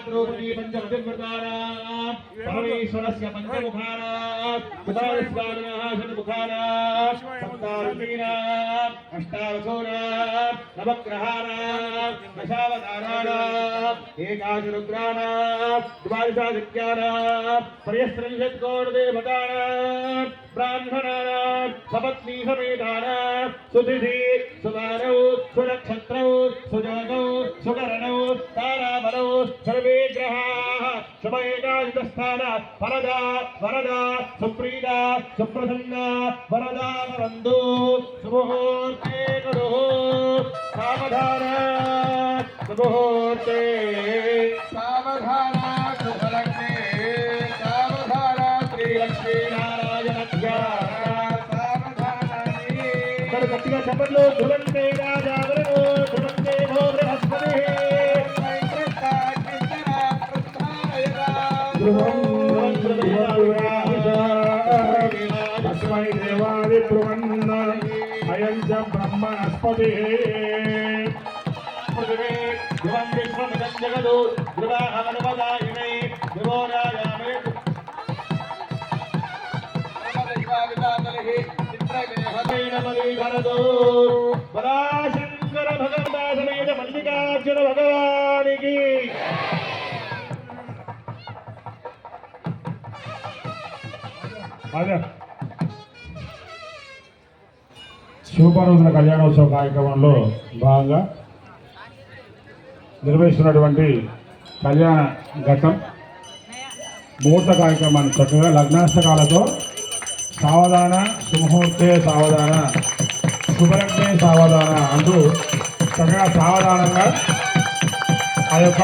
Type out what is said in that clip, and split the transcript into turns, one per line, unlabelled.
द्रौपदी परमेश्वरस्य पंचमुखाना षण्मुखाना सप्तारुणीना अष्टावसोना नवग्रहाना दशावताराणा एकादशरुद्राणा द्वादशादित्याना पर्यस्त्रिंशत्कोटिदेवताना ब्राह्मणाना सपत्नी समेताना सुतिथि सुवारौ सुनक्षत्रौ सुजातौ सुकरणौ ताराबलौ सर्वे ग्रहाः शुभ एकादशस्थान वरदा वरदा सुप्रीता सुप्रसन्ना वरदा वरन्दु सुमुहूर्ते कुरुः सावधाना सुमुहूर्ते सावधाना सुभलग्ने सावधाना श्रीलक्ष्मी नारायणभ्या सावधानानि गट्टिगा चपट्लु ధులంతే రాజావరో ధులంతే భో బృహస్పతి तस्मै देवादि ब्रुवन्न अयं च ब्रह्मणस्पतिः पृथिवी ध्रुवं विश्वमिदं जगदो ध्रुवाहमनुपदायिनै ध्रुवोरायामे चित्रविहतैनमलीधरदो पराशङ्कर भगवदासमेत मल्लिकार्जुन भगवानिकी శివపార్వతుల కళ్యాణోత్సవ కార్యక్రమంలో భాగంగా నిర్వహిస్తున్నటువంటి కళ్యాణ ఘట్టం ముహూర్త కార్యక్రమాన్ని చక్కగా లగ్నాష్టకాలతో సావధాన సుముహూర్తే సావధాన శుభలగ్నే సావధాన అంటూ చక్కగా సావధానంగా ఆ యొక్క